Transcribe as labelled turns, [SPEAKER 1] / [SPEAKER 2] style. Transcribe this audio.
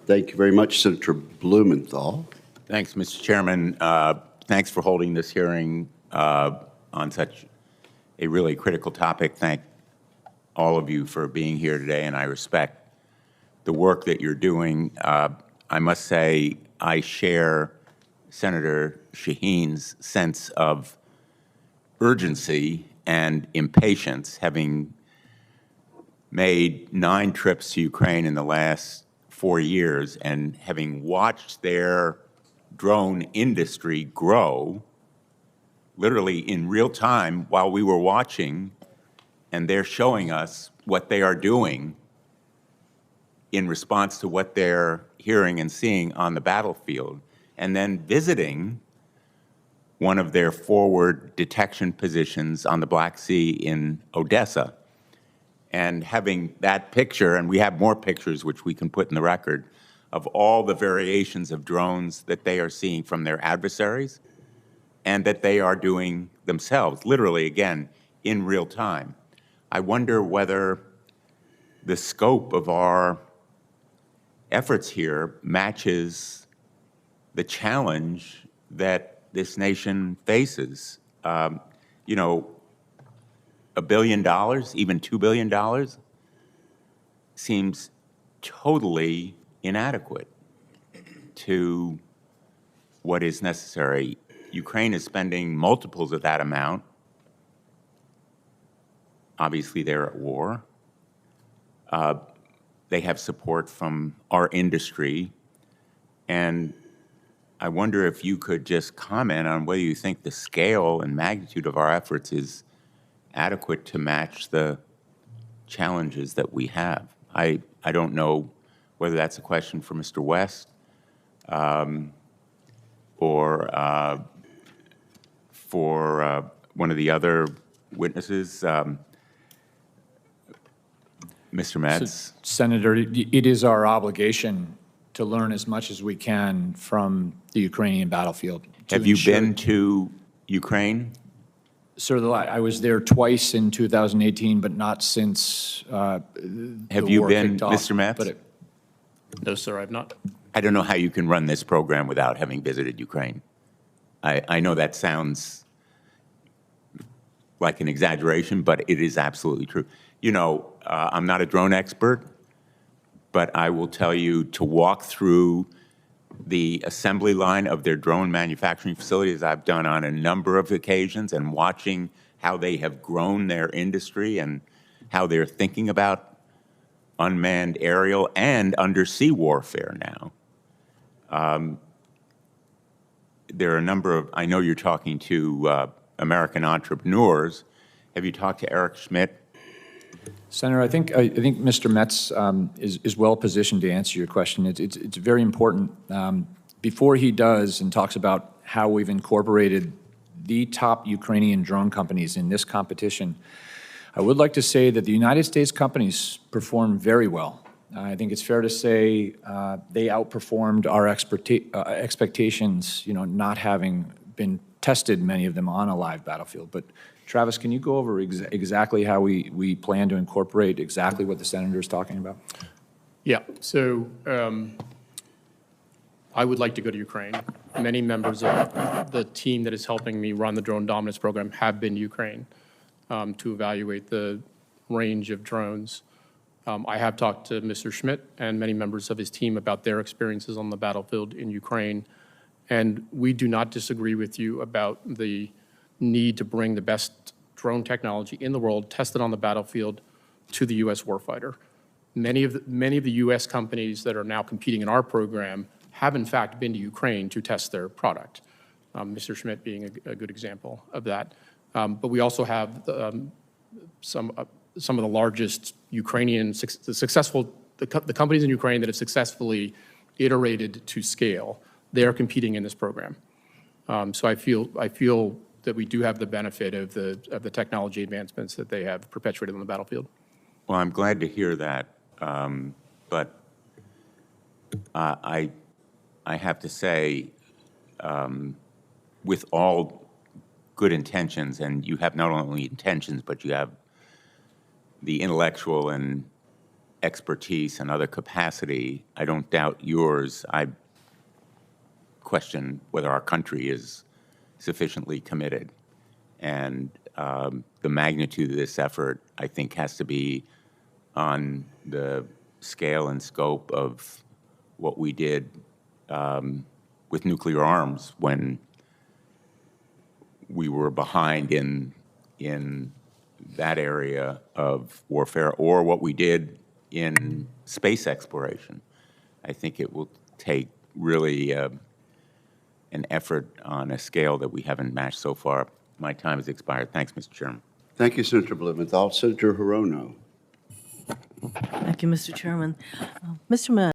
[SPEAKER 1] Thank you very much, Senator Blumenthal.
[SPEAKER 2] Thanks, Mr. Chairman. Thanks for holding this hearing on such a really critical topic. Thank all of you for being here today, and I respect the work that you're doing. I must say I share Senator Shaheen's sense of urgency and impatience, having made 9 trips to Ukraine in the last 4 years and having watched their drone industry grow literally in real time while we were watching, and they're showing us what they are doing in response to what they're hearing and seeing on the battlefield, and then visiting one of their forward detection positions on the Black Sea in Odessa. And having that picture, and we have more pictures which we can put in the record, of all the variations of drones that they are seeing from their adversaries and that they are doing themselves, literally, again, in real time. I wonder whether the scope of our efforts here matches the challenge that this nation faces. You know, $1 billion, even $2 billion, seems totally inadequate to what is necessary. Ukraine is spending multiples of that amount. Obviously, they're at war. They have support from our industry. And I wonder if you could just comment on whether you think the scale and magnitude of our efforts is adequate to match the challenges that we have. I don't know whether that's a question for Mr. West or for one of the other witnesses, Mr. Metz.
[SPEAKER 3] So, Senator, it is our obligation to learn as much as we can from the Ukrainian battlefield.
[SPEAKER 2] Have you been to Ukraine?
[SPEAKER 3] Sir, I was there twice in 2018, but not since
[SPEAKER 2] Have you been, Mr. Metz?
[SPEAKER 4] No, sir, I've not.
[SPEAKER 2] I don't know how you can run this program without having visited Ukraine. I know that sounds like an exaggeration, but it is absolutely true. You know, I'm not a drone expert, but I will tell you to walk through the assembly line of their drone manufacturing facilities. I've done on a number of occasions, and watching how they have grown their industry and how they're thinking about unmanned aerial and undersea warfare now. There are a number of, I know you're talking to American entrepreneurs. Have you talked to Eric Schmidt?
[SPEAKER 3] Senator, I think Mr. Metz is well positioned to answer your question. It's very important. Before he does and talks about how we've incorporated the top Ukrainian drone companies in this competition, I would like to say that the United States companies perform very well. I think it's fair to say they outperformed our expectations, you know, not having been tested, many of them, on a live battlefield. But Travis, can you go over exactly how we plan to incorporate exactly what the Senator is talking about?
[SPEAKER 4] Yeah, so I would like to go to Ukraine. Many members of the team that is helping me run the Drone Dominance Program have been to Ukraine to evaluate the range of drones. I have talked to Mr. Schmidt and many members of his team about their experiences on the battlefield in Ukraine, and we do not disagree with you about the need to bring the best drone technology in the world tested on the battlefield to the U.S. warfighter. Many of the U.S. companies that are now competing in our program have in fact been to Ukraine to test their product, Mr. Schmidt being a good example of that. But we also have some of the largest Ukrainian, the companies in Ukraine that have successfully iterated to scale. They are competing in this program. So I feel that we do have the benefit of the technology advancements that they have perpetuated on the battlefield.
[SPEAKER 2] Well, I'm glad to hear that, but I have to say, with all good intentions, and you have not only intentions, but you have the intellectual and expertise and other capacity. I don't doubt yours. I question whether our country is sufficiently committed. And the magnitude of this effort, I think, has to be on the scale and scope of what we did with nuclear arms when we were behind in that area of warfare, or what we did in space exploration. I think it will take really an effort on a scale that we haven't matched so far. My time has expired. Thanks, Mr. Chairman.
[SPEAKER 1] Thank you, Senator Blumenthal. Senator Hirono.
[SPEAKER 5] Thank you, Mr. Chairman. Mr. Metz.